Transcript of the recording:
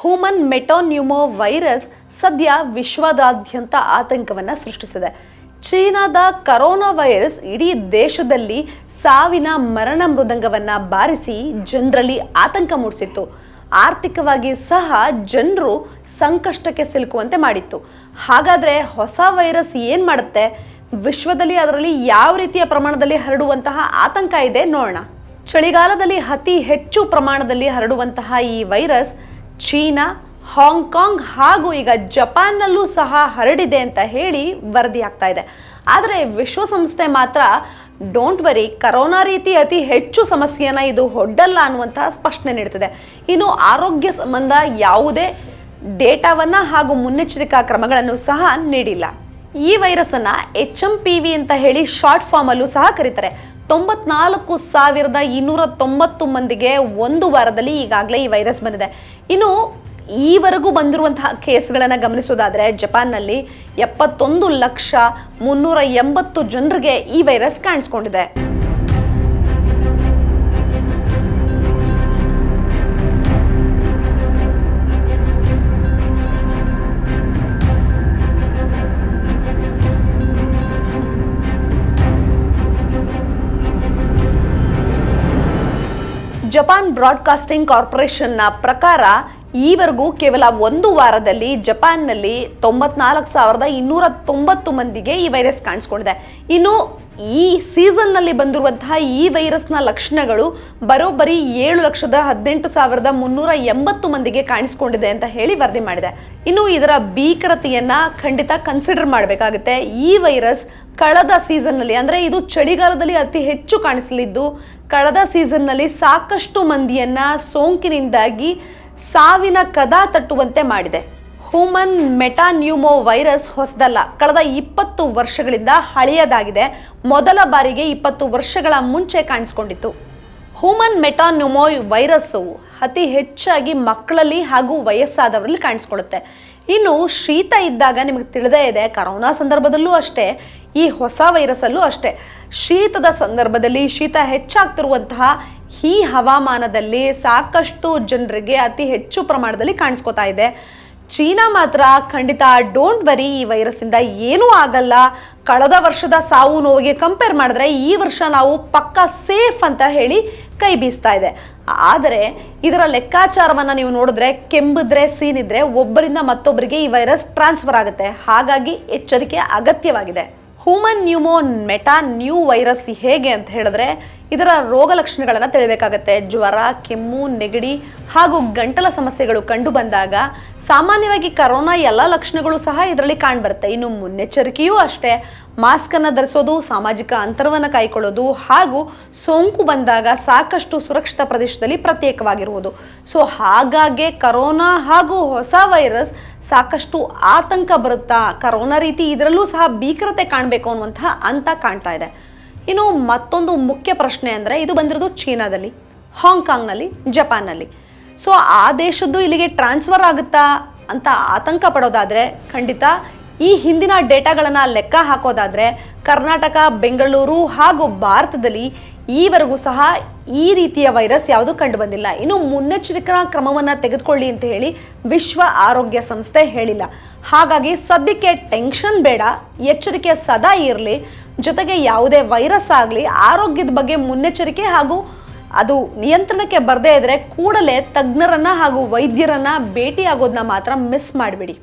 Human ಮೆಟಾನ್ಯೂಮೋ virus ಸದ್ಯ ವಿಶ್ವದಾದ್ಯಂತ ಆತಂಕವನ್ನು ಸೃಷ್ಟಿಸಿದೆ. ಚೀನಾದ ಕರೋನಾ ವೈರಸ್ ಇಡೀ ದೇಶದಲ್ಲಿ ಸಾವಿನ ಮರಣ ಮೃದಂಗವನ್ನು ಬಾರಿಸಿ ಜನರಲ್ಲಿ ಆತಂಕ ಮೂಡಿಸಿತ್ತು. ಆರ್ಥಿಕವಾಗಿ ಸಹ ಜನರು ಸಂಕಷ್ಟಕ್ಕೆ ಸಿಲುಕುವಂತೆ ಮಾಡಿತ್ತು. ಹಾಗಾದರೆ ಹೊಸ ವೈರಸ್ ಏನು ಮಾಡುತ್ತೆ, ವಿಶ್ವದಲ್ಲಿ ಅದರಲ್ಲಿ ಯಾವ ರೀತಿಯ ಪ್ರಮಾಣದಲ್ಲಿ ಹರಡುವಂತಹ ಆತಂಕ ಇದೆ ನೋಡೋಣ. ಚಳಿಗಾಲದಲ್ಲಿ ಅತಿ ಹೆಚ್ಚು ಪ್ರಮಾಣದಲ್ಲಿ ಹರಡುವಂತಹ ಈ ವೈರಸ್ ಚೀನಾ, ಹಾಂಗ್ಕಾಂಗ್ ಹಾಗೂ ಈಗ ಜಪಾನ್ನಲ್ಲೂ ಸಹ ಹರಡಿದೆ ಅಂತ ಹೇಳಿ ವರದಿ ಆಗ್ತಾ ಇದೆ. ಆದರೆ ವಿಶ್ವಸಂಸ್ಥೆ ಮಾತ್ರ ಡೋಂಟ್ ವರಿ, ಕರೋನಾ ರೀತಿ ಅತಿ ಹೆಚ್ಚು ಸಮಸ್ಯೆಯನ್ನು ಇದು ಒಡ್ಡಲ್ಲ ಅನ್ನುವಂತಹ ಸ್ಪಷ್ಟನೆ ನೀಡುತ್ತದೆ. ಇನ್ನು ಆರೋಗ್ಯ ಸಂಬಂಧ ಯಾವುದೇ ಡೇಟಾವನ್ನು ಹಾಗೂ ಮುನ್ನೆಚ್ಚರಿಕಾ ಕ್ರಮಗಳನ್ನು ಸಹ ನೀಡಿಲ್ಲ. ಈ ವೈರಸ್ಸನ್ನು HMPV ಅಂತ ಹೇಳಿ ಶಾರ್ಟ್ ಫಾರ್ಮಲ್ಲೂ ಸಹ ಕರೀತಾರೆ. 94,290 ಮಂದಿಗೆ ಒಂದು ವಾರದಲ್ಲಿ ಈಗಾಗಲೇ ಈ ವೈರಸ್ ಬಂದಿದೆ. ಇನ್ನು ಈವರೆಗೂ ಬಂದಿರುವಂತಹ ಕೇಸ್ಗಳನ್ನು ಗಮನಿಸೋದಾದರೆ ಜಪಾನ್ನಲ್ಲಿ 71,380 ಜನರಿಗೆ ಈ ವೈರಸ್ ಕಾಣಿಸ್ಕೊಂಡಿದೆ. ಜಪಾನ್ ಬ್ರಾಡ್ಕಾಸ್ಟಿಂಗ್ ಕಾರ್ಪೊರೇಷನ್ನ ಪ್ರಕಾರ ಈವರೆಗೂ ಕೇವಲ ಒಂದು ವಾರದಲ್ಲಿ ಜಪಾನ್ನಲ್ಲಿ 94,290 ಮಂದಿಗೆ ಈ ವೈರಸ್ ಕಾಣಿಸ್ಕೊಂಡಿದೆ. ಇನ್ನು ಈ ಸೀಸನ್ನಲ್ಲಿ ಬಂದಿರುವಂತಹ ಈ ವೈರಸ್ನ ಲಕ್ಷಣಗಳು ಬರೋಬ್ಬರಿ 7,18,380 ಮಂದಿಗೆ ಕಾಣಿಸ್ಕೊಂಡಿದೆ ಅಂತ ಹೇಳಿ ವರದಿ ಮಾಡಿದೆ. ಇನ್ನು ಇದರ ಭೀಕರತೆಯನ್ನ ಖಂಡಿತ ಕನ್ಸಿಡರ್ ಮಾಡಬೇಕಾಗುತ್ತೆ. ಈ ವೈರಸ್ ಕಳೆದ ಸೀಸನ್ನಲ್ಲಿ, ಅಂದರೆ ಇದು ಚಳಿಗಾಲದಲ್ಲಿ ಅತಿ ಹೆಚ್ಚು ಕಾಣಿಸಲಿದ್ದು, ಕಳೆದ ಸೀಸನ್ನಲ್ಲಿ ಸಾಕಷ್ಟು ಮಂದಿಯನ್ನ ಸೋಂಕಿನಿಂದಾಗಿ ಸಾವಿನ ಕದ ತಟ್ಟುವಂತೆ ಮಾಡಿದೆ. ಹ್ಯೂಮನ್ ಮೆಟಾನ್ಯೂಮೋ ವೈರಸ್ ಹೊಸದಲ್ಲ, ಕಳೆದ 20 ವರ್ಷಗಳಿಂದ ಹಳೆಯದಾಗಿದೆ. ಮೊದಲ ಬಾರಿಗೆ 20 ವರ್ಷಗಳ ಮುಂಚೆ ಕಾಣಿಸ್ಕೊಂಡಿತ್ತು. ಹ್ಯೂಮನ್ ಮೆಟಾನ್ಯೂಮೋ ವೈರಸ್ಸು ಅತಿ ಹೆಚ್ಚಾಗಿ ಮಕ್ಕಳಲ್ಲಿ ಹಾಗೂ ವಯಸ್ಸಾದವರಲ್ಲಿ ಕಾಣಿಸ್ಕೊಳ್ಳುತ್ತೆ. ಇನ್ನು ಶೀತ ಇದ್ದಾಗ ನಿಮಗೆ ತಿಳಿದೇ ಇದೆ, ಕರೋನಾ ಸಂದರ್ಭದಲ್ಲೂ ಅಷ್ಟೇ, ಈ ಹೊಸ ವೈರಸ್ಸಲ್ಲೂ ಅಷ್ಟೇ, ಶೀತದ ಸಂದರ್ಭದಲ್ಲಿ ಶೀತ ಹೆಚ್ಚಾಗ್ತಿರುವಂತಹ ಈ ಹವಾಮಾನದಲ್ಲಿ ಸಾಕಷ್ಟು ಜನರಿಗೆ ಅತಿ ಹೆಚ್ಚು ಪ್ರಮಾಣದಲ್ಲಿ ಕಾಣಿಸ್ಕೊತಾ ಇದೆ. ಚೀನಾ ಮಾತ್ರ ಖಂಡಿತ ಡೋಂಟ್ ವರಿ, ಈ ವೈರಸ್ಸಿಂದ ಏನೂ ಆಗಲ್ಲ, ಕಳೆದ ವರ್ಷದ ಸಾವು ನೋವಿಗೆ ಕಂಪೇರ್ ಮಾಡಿದ್ರೆ ಈ ವರ್ಷ ನಾವು ಪಕ್ಕಾ ಸೇಫ್ ಅಂತ ಹೇಳಿ ಕೈ ಬೀಸ್ತಾ ಇದೆ. ಆದರೆ ಇದರ ಲೆಕ್ಕಾಚಾರವನ್ನು ನೀವು ನೋಡಿದ್ರೆ, ಕೆಮ್ಮಿದ್ರೆ, ಸೀನಿದ್ರೆ ಒಬ್ಬರಿಂದ ಮತ್ತೊಬ್ಬರಿಗೆ ಈ ವೈರಸ್ ಟ್ರಾನ್ಸ್ಫರ್ ಆಗುತ್ತೆ. ಹಾಗಾಗಿ ಎಚ್ಚರಿಕೆ ಅಗತ್ಯವಾಗಿದೆ. ಹ್ಯೂಮನ್ ಮೆಟಾನ್ಯೂ ವೈರಸ್ ಹೇಗೆ ಅಂತ ಹೇಳಿದ್ರೆ, ಇದರ ರೋಗ ಲಕ್ಷಣಗಳನ್ನು ತಿಳಿಬೇಕಾಗತ್ತೆ. ಜ್ವರ, ಕೆಮ್ಮು, ನೆಗಡಿ ಹಾಗೂ ಗಂಟಲ ಸಮಸ್ಯೆಗಳು ಕಂಡು ಬಂದಾಗ ಸಾಮಾನ್ಯವಾಗಿ ಕರೋನಾ ಎಲ್ಲ ಲಕ್ಷಣಗಳು ಸಹ ಇದರಲ್ಲಿ ಕಾಣ್ಬರುತ್ತೆ. ಇನ್ನು ಮುನ್ನೆಚ್ಚರಿಕೆಯೂ ಅಷ್ಟೇ, ಮಾಸ್ಕನ್ನು ಧರಿಸೋದು, ಸಾಮಾಜಿಕ ಅಂತರವನ್ನು ಕಾಯ್ಕೊಳ್ಳೋದು ಹಾಗೂ ಸೋಂಕು ಬಂದಾಗ ಸಾಕಷ್ಟು ಸುರಕ್ಷಿತ ಪ್ರದೇಶದಲ್ಲಿ ಪ್ರತ್ಯೇಕವಾಗಿರುವುದು. ಸೊ ಹಾಗಾಗಿ ಕರೋನಾ ಹಾಗೂ ಹೊಸ ವೈರಸ್ ಸಾಕಷ್ಟು ಆತಂಕ ಬರುತ್ತಾ, ಕರೋನಾ ರೀತಿ ಇದರಲ್ಲೂ ಸಹ ಭೀಕರತೆ ಕಾಣಬೇಕು ಅನ್ನುವಂತಹ ಅಂತ ಕಾಣ್ತಾ ಇದೆ. ಇನ್ನು ಮತ್ತೊಂದು ಮುಖ್ಯ ಪ್ರಶ್ನೆ ಅಂದರೆ, ಇದು ಬಂದಿರೋದು ಚೀನಾದಲ್ಲಿ, ಹಾಂಗ್ಕಾಂಗ್ನಲ್ಲಿ, ಜಪಾನ್ನಲ್ಲಿ. ಸೊ ಆ ದೇಶದ್ದು ಇಲ್ಲಿಗೆ ಟ್ರಾನ್ಸ್ಫರ್ ಆಗುತ್ತಾ ಅಂತ ಆತಂಕ ಪಡೋದಾದರೆ, ಖಂಡಿತ ಈ ಹಿಂದಿನ ಡೇಟಾಗಳನ್ನು ಲೆಕ್ಕ ಹಾಕೋದಾದರೆ ಕರ್ನಾಟಕ, ಬೆಂಗಳೂರು ಹಾಗೂ ಭಾರತದಲ್ಲಿ ಈವರೆಗೂ ಸಹ ಈ ರೀತಿಯ ವೈರಸ್ ಯಾವುದು ಕಂಡು ಬಂದಿಲ್ಲ. ಇನ್ನು ಮುನ್ನೆಚ್ಚರಿಕಾ ಕ್ರಮವನ್ನು ತೆಗೆದುಕೊಳ್ಳಿ ಅಂತ ಹೇಳಿ ವಿಶ್ವ ಆರೋಗ್ಯ ಸಂಸ್ಥೆ ಹೇಳಿಲ್ಲ. ಹಾಗಾಗಿ ಸದ್ಯಕ್ಕೆ ಟೆನ್ಷನ್ ಬೇಡ, ಎಚ್ಚರಿಕೆ ಸದಾ ಇರಲಿ. ಜೊತೆಗೆ ಯಾವುದೇ ವೈರಸ್ ಆಗಲಿ ಆರೋಗ್ಯದ ಬಗ್ಗೆ ಮುನ್ನೆಚ್ಚರಿಕೆ ಹಾಗೂ ಅದು ನಿಯಂತ್ರಣಕ್ಕೆ ಬರದೇ ಇದ್ದರೆ ಕೂಡಲೇ ತಜ್ಞರನ್ನ ಹಾಗೂ ವೈದ್ಯರನ್ನ ಭೇಟಿ ಆಗೋದನ್ನ ಮಾತ್ರ ಮಿಸ್ ಮಾಡಬೇಡಿ.